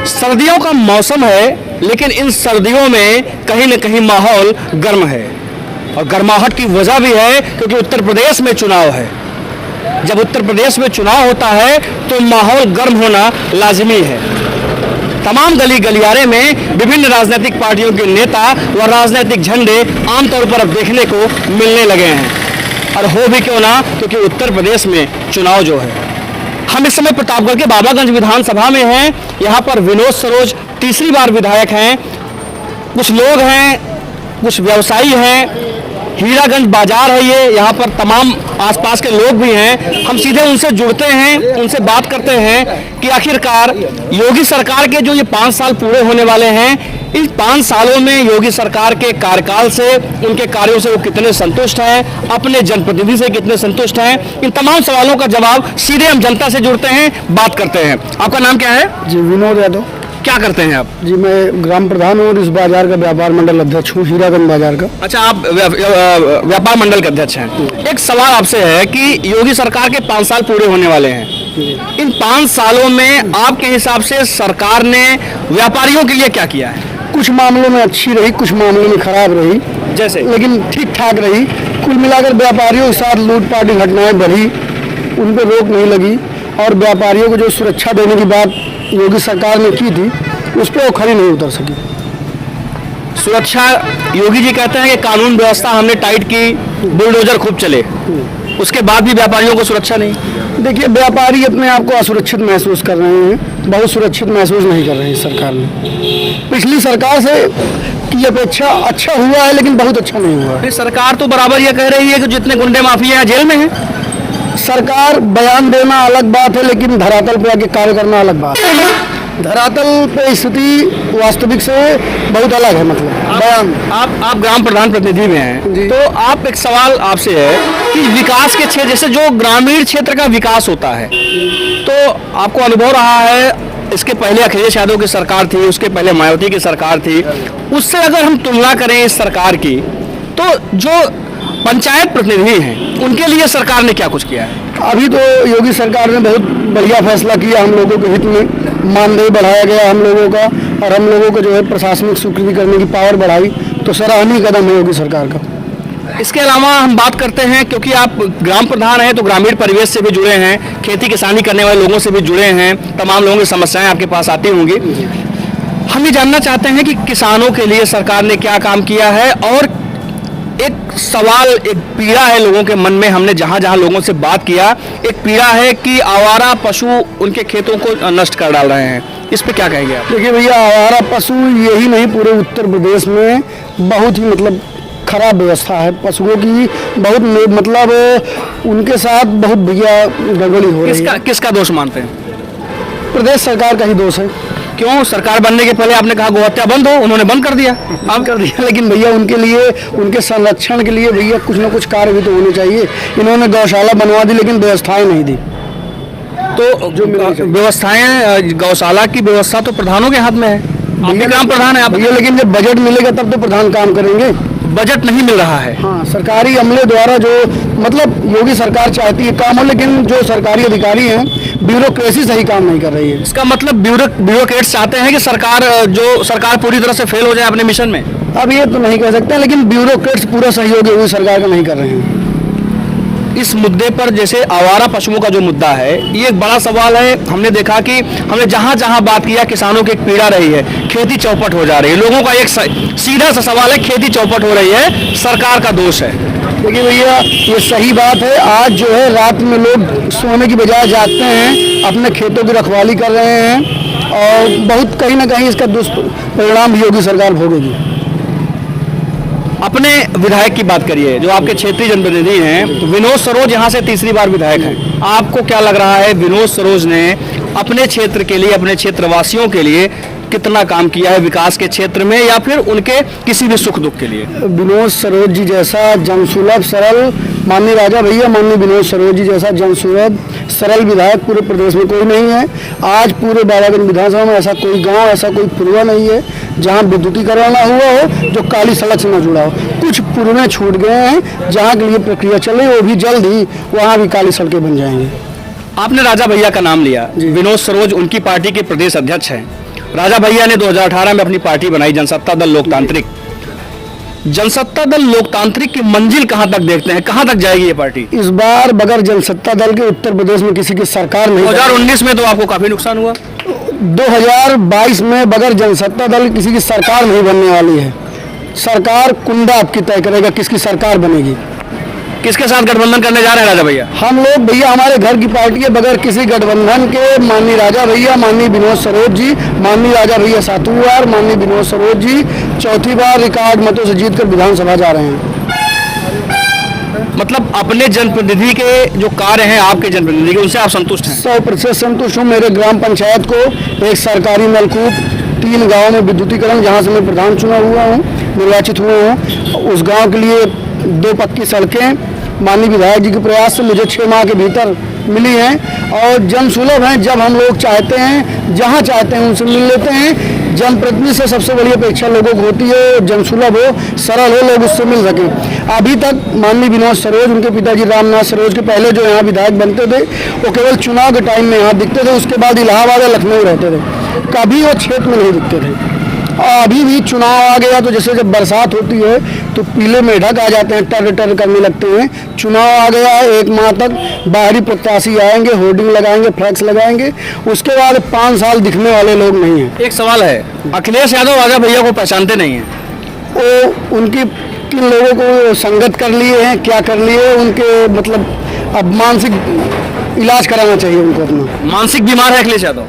सर्दियों का मौसम है, लेकिन इन सर्दियों में कहीं न कहीं माहौल गर्म है और गर्माहट की वजह भी है क्योंकि उत्तर प्रदेश में चुनाव है। जब उत्तर प्रदेश में चुनाव होता है तो माहौल गर्म होना लाजिमी है। तमाम गली गलियारे में विभिन्न राजनीतिक पार्टियों के नेता व राजनीतिक झंडे आमतौर पर अब देखने को मिलने लगे हैं, और हो भी क्यों ना, क्योंकि उत्तर प्रदेश में चुनाव जो है। हम इस समय प्रतापगढ़ के बाबागंज विधानसभा में हैं। यहाँ पर विनोद सरोज तीसरी बार विधायक हैं। कुछ लोग हैं, कुछ व्यवसायी हैं, हीरागंज बाजार है ये, यहाँ पर तमाम आसपास के लोग भी हैं। हम सीधे उनसे जुड़ते हैं, उनसे बात करते हैं कि आखिरकार योगी सरकार के जो ये 5 साल पूरे होने वाले हैं, इन 5 सालों में योगी सरकार के कार्यकाल से, उनके कार्यों से वो कितने संतुष्ट हैं, अपने जनप्रतिनिधि से कितने संतुष्ट हैं। इन तमाम सवालों का जवाब सीधे हम जनता से जुड़ते हैं, बात करते हैं। आपका नाम क्या है? जी विनोद यादव। क्या करते हैं आप? जी मैं ग्राम प्रधान हूँ और इस बाजार का व्यापार मंडल अध्यक्ष हूँ, हीरागंज बाजार का। अच्छा, आप व्यापार मंडल के अध्यक्ष हैं। एक सवाल आपसे है कि योगी सरकार के 5 साल पूरे होने वाले हैं। इन 5 सालों में आपके हिसाब से सरकार ने व्यापारियों के लिए क्या किया है? कुछ मामलों में अच्छी रही, कुछ मामलों में खराब रही, जैसे, लेकिन ठीक ठाक रही। कुल मिलाकर व्यापारियों के साथ लूटपाट की घटनाएं बढ़ी, उन पर रोक नहीं लगी, और व्यापारियों को जो सुरक्षा देने की बात योगी सरकार ने की थी उस पर वो खरी नहीं उतर सकी। सुरक्षा, योगी जी कहते हैं कि कानून व्यवस्था हमने टाइट की, बुलडोजर खूब चले, उसके बाद भी व्यापारियों को सुरक्षा नहीं। देखिए, व्यापारी अपने आप को असुरक्षित महसूस कर रहे हैं, बहुत सुरक्षित महसूस नहीं कर रहे हैं सरकार में। पिछली सरकार से की अपेक्षा अच्छा हुआ है, लेकिन बहुत अच्छा नहीं हुआ है। सरकार तो बराबर ये कह रही है कि जितने गुंडे माफिया हैं जेल में हैं। सरकार बयान देना अलग बात है, लेकिन धरातल पे आके कार्य करना अलग बात है। धरातल पे स्थिति वास्तविक से बहुत अलग है। मतलब बयान, आप ग्राम प्रधान प्रतिनिधि में हैं, तो आप, एक सवाल आपसे है कि विकास के क्षेत्र, जैसे जो ग्रामीण क्षेत्र का विकास होता है, तो आपको अनुभव रहा है, इसके पहले अखिलेश यादव की सरकार थी, उसके पहले मायावती की सरकार थी, उससे अगर हम तुलना करें इस सरकार की, तो जो पंचायत प्रतिनिधि हैं उनके लिए सरकार ने क्या कुछ किया है? अभी तो योगी सरकार ने बहुत बढ़िया फैसला किया हम लोगों के हित में। मानदेय बढ़ाया गया हम लोगों का, और हम लोगों को जो है प्रशासनिक स्वीकृति करने की पावर बढ़ाई, तो सराहनीय कदम है योगी सरकार का। इसके अलावा हम बात करते हैं, क्योंकि आप ग्राम प्रधान हैं तो ग्रामीण परिवेश से भी जुड़े हैं, खेती किसानी करने वाले लोगों से भी जुड़े हैं, तमाम लोगों की समस्याएं आपके पास आती होंगी। हम ये जानना चाहते हैं कि किसानों के लिए सरकार ने क्या काम किया है, और एक सवाल, एक पीड़ा है लोगों के मन में। हमने जहां जहां लोगों से बात किया, एक पीड़ा है कि आवारा पशु उनके खेतों को नष्ट कर डाल रहे हैं। इस पे क्या कहेंगे आप? देखिए भैया, आवारा पशु यही नहीं, पूरे उत्तर प्रदेश में बहुत ही मतलब खराब व्यवस्था है पशुओं की। बहुत मतलब उनके साथ बहुत भैया गड़बड़ी हो रही है। किसका दोष मानते हैं? प्रदेश सरकार का ही दोष है। क्यों? सरकार बनने के पहले आपने कहा गोहत्या बंद हो, उन्होंने बंद कर दिया, बंद कर दिया, लेकिन भैया उनके लिए, उनके संरक्षण के लिए भैया कुछ ना कुछ कार्य भी तो होने चाहिए। इन्होंने गौशाला बनवा दी, लेकिन व्यवस्थाएं नहीं दी। तो जो व्यवस्थाएं, गौशाला की व्यवस्था तो प्रधानों के हाथ में है। आप ग्राम प्रधान है आप भैया, लेकिन जब बजट मिलेगा तब तो प्रधान काम करेंगे। बजट नहीं मिल रहा है। हाँ, सरकारी अमले द्वारा जो मतलब योगी सरकार चाहती है काम हो, लेकिन जो सरकारी अधिकारी हैं ब्यूरोक्रेसी सही काम नहीं कर रही है। इसका मतलब ब्यूरोक्रेट्स चाहते हैं कि सरकार पूरी तरह से फेल हो जाए अपने मिशन में। अब ये तो नहीं कह सकते, लेकिन ब्यूरोक्रेट्स पूरा सहयोग योगी सरकार का नहीं कर रहे हैं। इस मुद्दे पर, जैसे आवारा पशुओं का जो मुद्दा है, ये एक बड़ा सवाल है। हमने देखा कि हमने जहां जहां बात किया, किसानों की एक पीड़ा रही है, खेती चौपट हो जा रही है। लोगों का एक सीधा सा सवाल है, खेती चौपट हो रही है, सरकार का दोष है। देखिए भैया, ये सही बात है। आज जो है रात में लोग सोने की बजाय जागते हैं, अपने खेतों की रखवाली कर रहे हैं, और बहुत कहीं ना कहीं इसका दुष्परिणाम योगी सरकार भोगेगी। अपने विधायक की बात करिए, जो आपके क्षेत्रीय जनप्रतिनिधि हैं, विनोद सरोज यहाँ से तीसरी बार विधायक हैं। आपको क्या लग रहा है, विनोद सरोज ने अपने क्षेत्र के लिए, अपने क्षेत्रवासियों के लिए कितना काम किया है विकास के क्षेत्र में, या फिर उनके किसी भी सुख दुख के लिए? विनोद सरोज जी जैसा जनसुलभ सरल, माननीय राजा भैया, माननीय विनोद सरोज जी जैसा जनसुलभ सरल विधायक पूरे प्रदेश में कोई नहीं है। आज पूरे बाबागंज विधानसभा में ऐसा कोई गांव, ऐसा कोई पुरवा नहीं है जहां विद्युतीकरण ना हुआ हो, जो काली सड़क से न जुड़ा हो। कुछ पुरवे छूट गए हैं जहां के लिए प्रक्रिया चल रही है, वो भी जल्द ही वहां भी काली सड़कें बन जाएंगी। आपने राजा भैया का नाम लिया, विनोद सरोज उनकी पार्टी के प्रदेश अध्यक्ष हैं। राजा भैया ने 2018 में अपनी पार्टी बनाई जनसत्ता दल लोकतांत्रिक। जनसत्ता दल लोकतांत्रिक की मंजिल कहां तक देखते हैं, कहां तक जाएगी ये पार्टी? इस बार बगैर जनसत्ता दल के उत्तर प्रदेश में किसी की सरकार नहीं। 2019 में तो आपको काफी नुकसान हुआ। 2022 में बगैर जनसत्ता दल किसी की सरकार नहीं बनने वाली है। सरकार कुंडा आपकी तय करेगा किसकी सरकार बनेगी। किसके साथ गठबंधन करने जा रहे हैं राजा भैया? हम लोग भैया हमारे घर की पार्टी है, बगैर किसी गठबंधन के माननीय राजा भैया, माननीय विनोद सरोज जी, माननीय राजा भैया सातवीं बार, माननीय विनोद सरोज जी चौथी बार रिकॉर्ड मतों से जीतकर विधानसभा जा रहे हैं। मतलब अपने जनप्रतिनिधि के जो कार्य हैं, आपके जनप्रतिनिधि के, उनसे आप संतुष्ट हैं? 100% संतुष्ट हूँ। मेरे ग्राम पंचायत को एक सरकारी नलकूप, 3 गाँव में विद्युतीकरण, जहाँ से मैं प्रधान चुना हुआ हूँ, निर्वाचित हुआ हूँ, उस गाँव के लिए 2 पक्की सड़कें माननीय विधायक जी के प्रयास से मुझे 6 माह के भीतर मिली हैं और जन सुलभ हैं। जब हम लोग चाहते हैं, जहाँ चाहते हैं उनसे मिल लेते हैं। जनप्रतिनिधि से सबसे बड़ी अपेक्षा लोगों को होती है जन सुलभ हो, सरल हो, लोग उससे मिल सकें। अभी तक माननीय विनोद सरोज, उनके पिताजी रामनाथ सरोज के पहले जो यहाँ विधायक बनते थे, वो केवल चुनाव के टाइम में यहाँ दिखते थे, उसके बाद इलाहाबाद या लखनऊ रहते थे, कभी वो क्षेत्र में नहीं दिखते थे। और अभी भी चुनाव आ गया तो जैसे जब बरसात होती है तो पीले मेढक आ जाते हैं, टर टर करने लगते हैं। चुनाव आ गया है, 1 माह तक बाहरी प्रत्याशी आएंगे, होर्डिंग लगाएंगे, फ्लैक्स लगाएंगे, उसके बाद 5 साल दिखने वाले लोग नहीं हैं। एक सवाल है, अखिलेश यादव राजा भैया को पहचानते नहीं हैं? वो उनकी किन लोगों को संगत कर लिए हैं, क्या कर लिए, उनके मतलब अब मानसिक इलाज कराना चाहिए उनको अपना। मानसिक बीमार है अखिलेश यादव?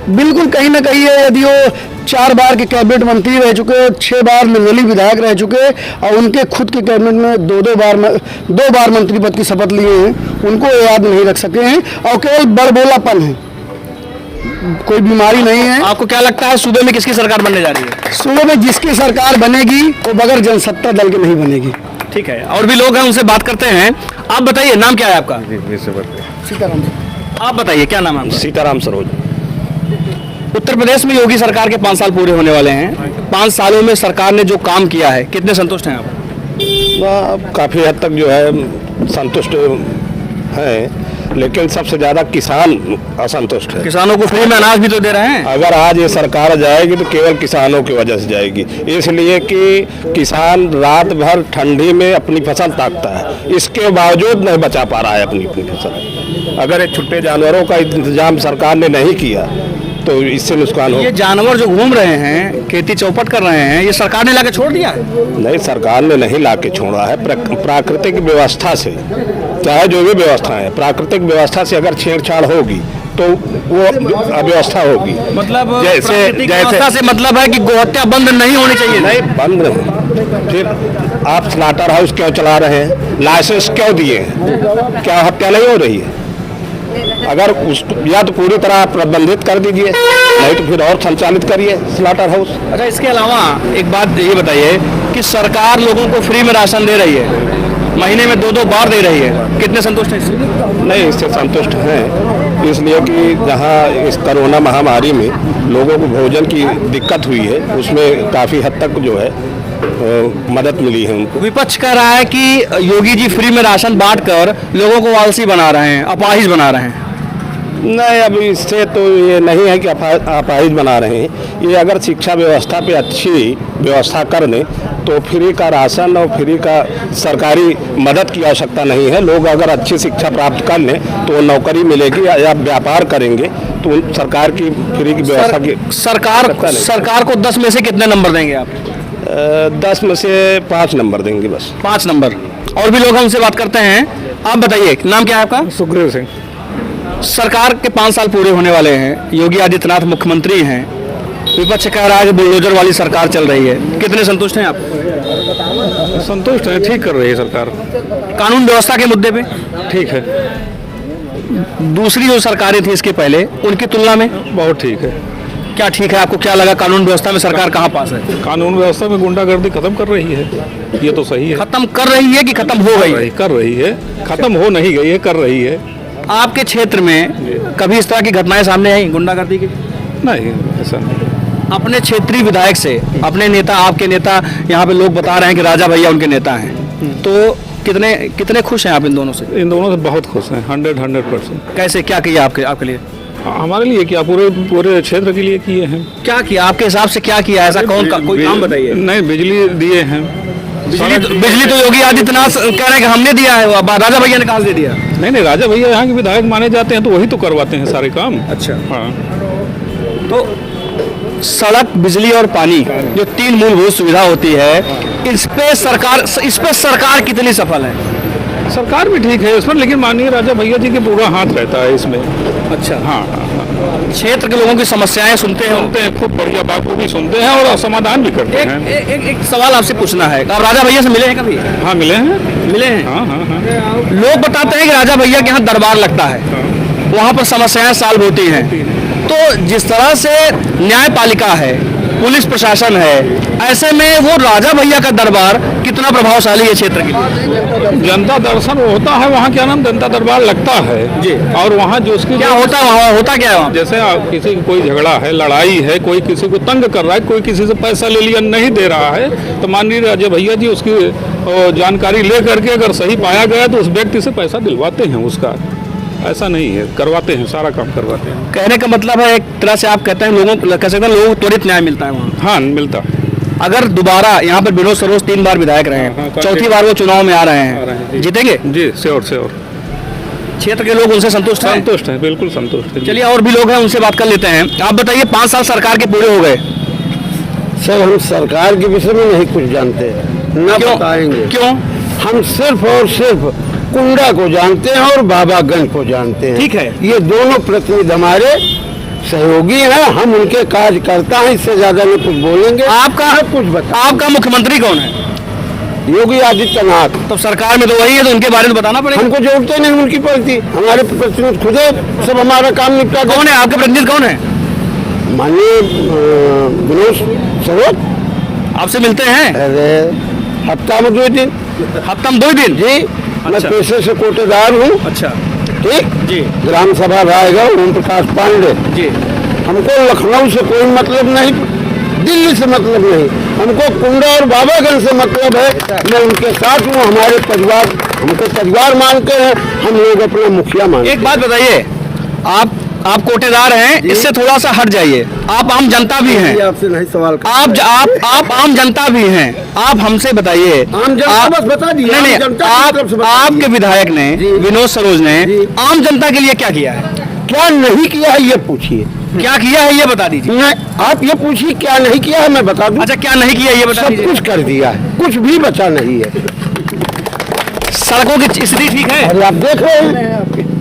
बिल्कुल कहीं ना कहीं है। यदि वो 4 बार के कैबिनेट मंत्री रह चुके, 6 बार निर्दलीय विधायक रह चुके और उनके खुद के कैबिनेट में 2 बार मंत्री पद की शपथ लिए हैं, उनको याद नहीं रख सके हैं और केवल बड़बोलापन है, कोई बीमारी नहीं है। आपको क्या लगता है सूबे में किसकी सरकार बनने जा रही है? सूबे में जिसकी सरकार बनेगी वो बगैर जनसत्ता दल के नहीं बनेगी। ठीक है, और भी लोग हैं, उनसे बात करते हैं। आप बताइए, नाम क्या है आपका? सीताराम। आप बताइए, क्या नाम है आपका? सीताराम सरोज। उत्तर प्रदेश में योगी सरकार के 5 साल पूरे होने वाले हैं। 5 सालों में सरकार ने जो काम किया है, कितने संतुष्ट हैं आप? काफ़ी हद तक जो है संतुष्ट हैं, लेकिन सबसे ज़्यादा किसान असंतुष्ट है। किसानों को फ्री में अनाज भी तो दे रहे हैं। अगर आज ये सरकार जाएगी तो केवल किसानों की वजह से जाएगी, इसलिए कि किसान रात भर ठंडी में अपनी फसल ताकता है, इसके बावजूद नहीं बचा पा रहा है अपनी फसल। अगर ये छुट्टे जानवरों का इंतजाम सरकार ने नहीं किया तो इससे नुकसान हो। ये जानवर जो घूम रहे हैं, खेती चौपट कर रहे हैं, ये सरकार ने लाके छोड़ दिया है? नहीं, सरकार ने नहीं लाके छोड़ा है। प्राकृतिक व्यवस्था से, चाहे जो भी व्यवस्था है, प्राकृतिक व्यवस्था से अगर छेड़छाड़ होगी तो वो अव्यवस्था होगी। मतलब जैसे व्यवस्था से मतलब है कि गोहत्या बंद नहीं होनी चाहिए? नहीं, बंद नहीं। फिर आप स्लॉटर हाउस क्यों चला रहे हैं? लाइसेंस क्यों दिए हैं? क्या हत्या नहीं हो रही है? अगर उस या तो पूरी तरह आप प्रतिबंधित कर दीजिए, नहीं तो फिर और संचालित करिए स्लॉटर हाउस। अच्छा, इसके अलावा एक बात ये बताइए कि सरकार लोगों को फ्री में राशन दे रही है, महीने में 2-2 बार दे रही है, कितने संतुष्ट हैं इससे? नहीं, इससे संतुष्ट हैं, इसलिए कि जहां इस कोरोना महामारी में लोगों को भोजन की दिक्कत हुई है, उसमें काफ़ी हद तक जो है मदद मिली है उनको। विपक्ष कह रहा है कि योगी जी फ्री में राशन बांटकर लोगों को आलसी बना रहे हैं, अपाहिज बना रहे हैं। नहीं, अब इससे तो ये नहीं है कि अपाहिज बना रहे हैं। ये अगर शिक्षा व्यवस्था पे अच्छी व्यवस्था कर दें तो फ्री का राशन और फ्री का सरकारी मदद की आवश्यकता नहीं है। लोग अगर अच्छी शिक्षा प्राप्त कर लें तो नौकरी मिलेगी या व्यापार करेंगे तो सरकार की फ्री की व्यवस्था की सरकार को 10 में से कितने नंबर देंगे आप? 10 में से 5 नंबर देंगे बस। 5 नंबर। और भी लोग हमसे बात करते हैं। आप बताइए, नाम क्या है आपका? सुखदेव सिंह। सरकार के 5 साल पूरे होने वाले हैं, योगी आदित्यनाथ मुख्यमंत्री हैं, विपक्ष कह रहा है कि बुलडोजर वाली सरकार चल रही है, कितने संतुष्ट हैं आप? संतुष्ट है, ठीक कर रही है सरकार। कानून व्यवस्था के मुद्दे पे ठीक है, दूसरी जो सरकारें थी इसके पहले, उनकी तुलना में बहुत ठीक है। क्या ठीक है? आपको क्या लगा, कानून व्यवस्था में सरकार कहाँ पास है? कानून व्यवस्था में गुंडागर्दी खत्म कर रही है, ये तो सही है। खत्म कर रही है कि खत्म हो गई? कर रही है, खत्म हो नहीं गई है, कर रही है। आपके क्षेत्र में कभी इस तरह की घटनाएं सामने आई गुंडागर्दी की? नहीं, ऐसा नहीं। अपने क्षेत्रीय विधायक से, अपने नेता, आपके नेता, यहाँ पे लोग बता रहे हैं कि राजा भैया उनके नेता हैं, तो कितने खुश हैं आप इन दोनों से? इन दोनों से बहुत खुश हैं, 100% कैसे, क्या किया आपके लिए? हमारे लिए क्या, पूरे पूरे क्षेत्र के लिए किए हैं। क्या किया आपके हिसाब से, क्या किया ऐसा, कौन का कोई काम बताइए। नहीं, बिजली दिए हैं। बिजली तो योगी आदित्यनाथ कह रहे हैं कि हमने दिया है, वो राजा भैया ने कहा दे दिया। नहीं, राजा भैया यहाँ के विधायक माने जाते हैं, तो वही तो करवाते हैं सारे काम। अच्छा, हाँ। तो सड़क, बिजली और पानी जो 3 मूलभूत सुविधा होती है, इस पे सरकार कितनी सफल है? सरकार भी ठीक है इसमें, लेकिन माननीय राजा भैया जी के पूरा हाथ रहता है इसमें। अच्छा, हाँ, क्षेत्र के लोगों की समस्याएं सुनते हैं। सुनते हैं, खूब बढ़िया बात भी सुनते हैं और समाधान भी करते हैं। एक सवाल आपसे पूछना है, आप राजा भैया से मिले हैं कभी? हाँ, मिले हैं। मिले हैं। हाँ, हाँ, हाँ। लोग बताते हैं कि राजा भैया के यहाँ दरबार लगता है, वहाँ पर समस्याएं सॉल्व होती हैं। तो जिस तरह से न्यायपालिका है, पुलिस प्रशासन है, ऐसे में वो राजा भैया का दरबार कितना प्रभावशाली है क्षेत्र के लिए? जनता दर्शन होता है वहाँ, क्या नाम, जनता दरबार लगता है जी। और वहाँ जो उसकी क्या होता है वहाँ, होता क्या है वहाँ? जैसे किसी की कोई झगड़ा है, लड़ाई है, कोई किसी को तंग कर रहा है, कोई किसी से पैसा ले लिया, नहीं दे रहा है, तो माननीय राजा भैया जी उसकी जानकारी ले करके अगर सही पाया गया तो उस व्यक्ति से पैसा दिलवाते हैं उसका। ऐसा नहीं है, करवाते हैं, सारा काम करवाते हैं। कहने का मतलब है एक तरह से आप कहते हैं लोगों कह सकते हैं लोगों को त्वरित न्याय मिलता है वहाँ। हाँ, मिलता। अगर दोबारा यहाँ पर विनोद सरोज 3 बार विधायक रहे हैं, चौथी बार वो चुनाव में आ रहे हैं, जीतेंगे? जी, श्योर। क्षेत्र के लोग उनसे संतुष्ट हैं? संतुष्ट हैं, बिल्कुल संतुष्ट है। चलिए, और भी लोग हैं, उनसे बात कर लेते हैं। आप बताइए, 5 साल सरकार के पूरे हो गए। सर, हम सरकार के विषय में नहीं कुछ जानते, न बताएंगे। क्यों? हम सिर्फ और सिर्फ कुंडा को जानते हैं और बाबागंज को जानते हैं। ठीक है। ये दोनों प्रतिनिधि हमारे सहयोगी हैं, हम उनके कार्यकर्ता हैं, इससे ज्यादा नहीं कुछ बोलेंगे। आपका कुछ बता, आपका मुख्यमंत्री कौन है? योगी आदित्यनाथ। तो सरकार में तो वही है, तो उनके बारे में बताना पड़ेगा। हमको जरूरत नहीं उनकी पड़ती, हमारे प्रतिनिधि खुद सब हमारा काम निपटा। कौन है आपके प्रतिनिधि, कौन है? माननीय विनोद सरोज आपसे मिलते हैं? अरे हफ्ता में 2 दिन। हफ्ता में 2 दिन? जी। मैं पेशे से कोटेदार हूँ। अच्छा, ठीक जी। ग्राम सभा रायगढ़, ओम प्रकाश पांडे जी। हमको लखनऊ से कोई मतलब नहीं, दिल्ली से मतलब नहीं, हमको कुंडा और बाबागंज से मतलब है। मैं उनके साथ हूँ, हमारे परिवार हमको परिवार मानते हैं, हम लोग अपना मुखिया मानते हैं। एक बात बताइए, आप कोटेदार हैं, इससे थोड़ा सा हट जाइए, आप आम जनता भी हैं। आपसे नहीं सवाल कर, आप आम जनता भी हैं, आप हमसे बताइए। आम जनता बस बता दिए। नहीं, आम जनता की तरफ से बता आपके दिए। विधायक ने, विनोद सरोज ने आम जनता के लिए क्या किया है? क्या नहीं किया है ये पूछिए। क्या किया है ये बता दीजिए। नहीं, आप ये पूछिए क्या नहीं किया है, मैं बता दूं। अच्छा, क्या नहीं किया ये बता सब दीजिए। कुछ कर दिया है, कुछ भी बचा नहीं है। सड़कों की स्थिति ठीक है? अरे आप देख रहे हैं,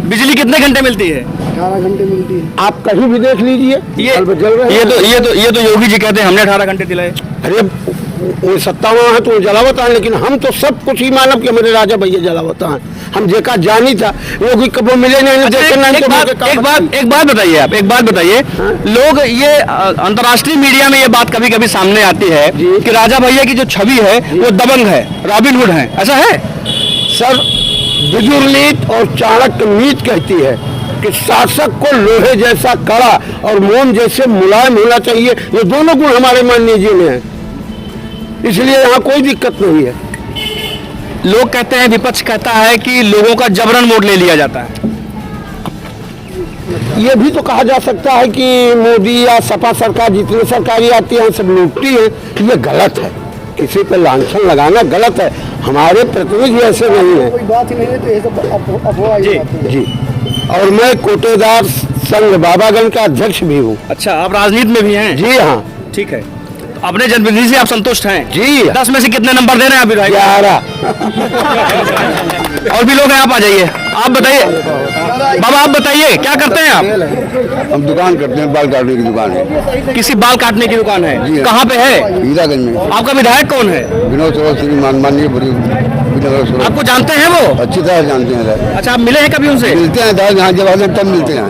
बिजली कितने घंटे मिलती है? 18 घंटे मिलती है। आप कहीं भी देख लीजिए, ये तो योगी जी कहते हैं हमने 18 घंटे दिलाए। अरे वो सत्ता में है तो वो जलावत है, लेकिन हम तो सब कुछ ही मानव के मेरे राजा भैया जलावत हैं। हम जेका जानी था योगी कब मिले नहीं। अच्छा, एक बात बताइए, आप एक बात बताइए। लोग ये अंतर्राष्ट्रीय मीडिया में ये बात कभी कभी सामने आती है कि राजा भैया की जो छवि है वो दबंग है, रॉबिन हुड है, ऐसा है? सर, विदुर नीति और चाणक्य नीति कहती है कि शासक को लोहे जैसा कड़ा और मोम जैसे मुलायम होना चाहिए। ये दोनों गुण हमारे माननीय जी में है, इसलिए यहाँ कोई दिक्कत नहीं है। लोग कहते हैं, विपक्ष कहता है कि लोगों का जबरन वोट ले लिया जाता है। ये भी तो कहा जा सकता है कि मोदी या सपा सरकार जितनी सरकारी आती है सब लूटती है। ये गलत है, किसी पे लांछन लगाना गलत है। हमारे प्रतिनिधि ऐसे नहीं है, कोई बात ही नहीं है, तो ये सब अफवाह जी, जी। और मैं कोटेदार संघ बाबागंज का अध्यक्ष भी हूँ। अच्छा, आप राजनीति में भी हैं? जी हाँ। ठीक है, तो अपने जनप्रतिनिधि से आप संतुष्ट हैं? जी। 10 में से कितने नंबर दे रहे हैं आप विधायक? 11। और भी लोग हैं, आप आ जाइए। आप बताइए बाबा, आप बताइए क्या करते हैं आप? हम दुकान करते हैं, बाल काटने की दुकान है। किसी बाल काटने की दुकान है? कहाँ पे है? हीरागंज में। आपका विधायक कौन है? विनोद सरोज श्री माननीय विनोद सरोज आपको जानते हैं वो? अच्छी तरह जानते हैं सर। अच्छा, आप मिले हैं कभी उनसे? मिलते हैं सर, यहाँ जब आते हैं तब मिलते हैं।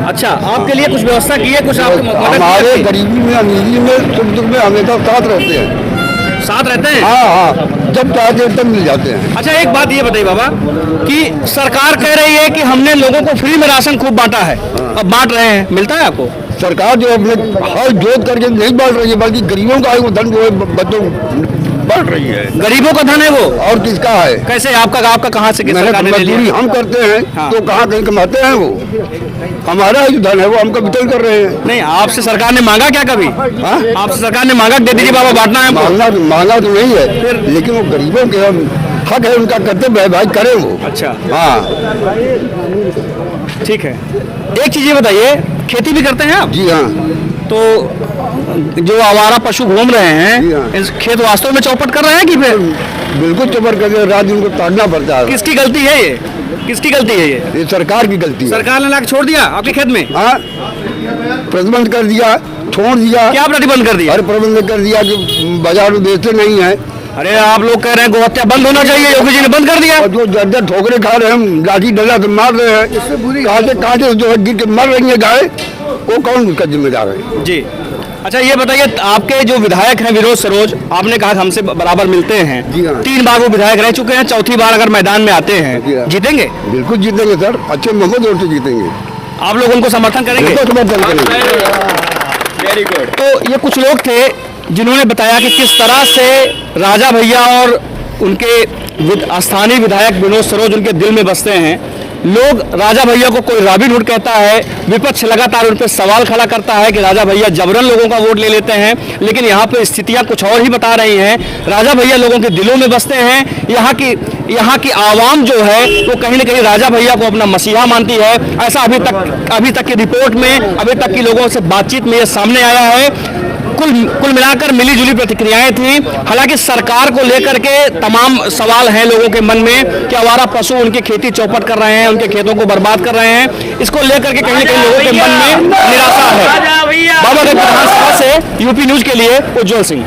अच्छा, आपके लिए कुछ व्यवस्था की है? कुछ आपकी मदद की है? हमारे गरीबी में, अमीरी में, सुख दुख में हमेशा साथ रहते हैं। साथ रहते हैं? हाँ हाँ, जब चाहते हैं तब मिल जाते हैं। अच्छा, एक बात ये बताइए बाबा कि सरकार कह रही है कि हमने लोगों को फ्री में राशन खूब बांटा है, अब बांट रहे हैं, मिलता है आपको? सरकार जो अपने हाथ जोत करके नहीं बांट रही है, बल्कि गरीबों का वो धन जो है बच्चों बढ़ रही है। गरीबों का धन है वो। और किसका है? कैसे आपका कहाँ से किस सरकार ने ले मजदूरी लिया? हम करते हैं हाँ। तो कहाँ कहीं कमाते हैं वो। हमारा जो धन है वो हम कैपिटल कर रहे हैं। नहीं, आपसे सरकार ने मांगा क्या कभी? हाँ? आपसे सरकार ने मांगा दे दीजिए बाबा, बांटना है हमको? मांगा तो नहीं है, लेकिन वो गरीबों के हक है, उनका कर्तव्य है भाई, करें वो। अच्छा, हाँ ठीक है। एक चीज ये बताइए, खेती भी करते हैं आप? जी हाँ। तो जो आवारा पशु घूम रहे जी हैं, हाँ। इस खेत वास्तव में चौपट कर रहे हैं कि फिर बिल्कुल चबर करके रात उनको ताड़ना पड़ता है। किसकी गलती है ये? किसकी गलती है ये? ये सरकार की गलती है। सरकार ने लाके छोड़ दिया आपके खेत में? हाँ, प्रतिबंध कर दिया, छोड़ दिया। क्या प्रतिबंध कर दिया? हर प्रबंध कर दिया कि बाजार में बेचते नहीं है। अरे आप लोग कह रहे हैं गोहत्या बंद होना चाहिए, योगी जी ने बंद कर दिया। और जो जर्जर ठोकरे खा रहे हैं, हम लाठी डंडा से मार रहे हैं, कहाँ से जो है गिर के मर रही है गाय, वो कौन उसका जिम्मेदार है? जी, अच्छा ये बताइए, आपके जो विधायक हैं विनोद सरोज, आपने कहा हमसे बराबर मिलते हैं। जी हाँ। 3 बार वो विधायक रह चुके हैं, चौथी बार अगर मैदान में आते जी हैं, हाँ। जीतेंगे? बिल्कुल जीतेंगे सर, अच्छे मोहम्मद और से जीतेंगे। आप लोग उनको समर्थन करेंगे? बिल्कुल समर्थन करेंगे। Very good. तो ये कुछ लोग थे जिन्होंने बताया कि किस तरह से राजा भैया और उनके स्थानीय विधायक विनोद सरोज उनके दिल में बसते हैं। लोग राजा भैया को कोई रॉबिन हुड कहता है, विपक्ष लगातार उन पर सवाल खड़ा करता है कि राजा भैया जबरन लोगों का वोट ले लेते हैं, लेकिन यहाँ पे स्थितियाँ कुछ और ही बता रही हैं। राजा भैया लोगों के दिलों में बसते हैं। यहाँ की आवाम जो है वो कहीं ना कहीं राजा भैया को अपना मसीहा मानती है। ऐसा अभी तक की रिपोर्ट में, अभी तक की लोगों से बातचीत में ये सामने आया है। कुल मिलाकर मिली जुली प्रतिक्रियाएं थी। हालांकि सरकार को लेकर के तमाम सवाल हैं लोगों के मन में कि आवारा पशु उनकी खेती चौपट कर रहे हैं, उनके खेतों को बर्बाद कर रहे हैं। इसको लेकर के कहीं ना कहीं लोगों के मन में निराशा है। बाबा विधानसभा से यूपी न्यूज के लिए उज्जवल सिंह।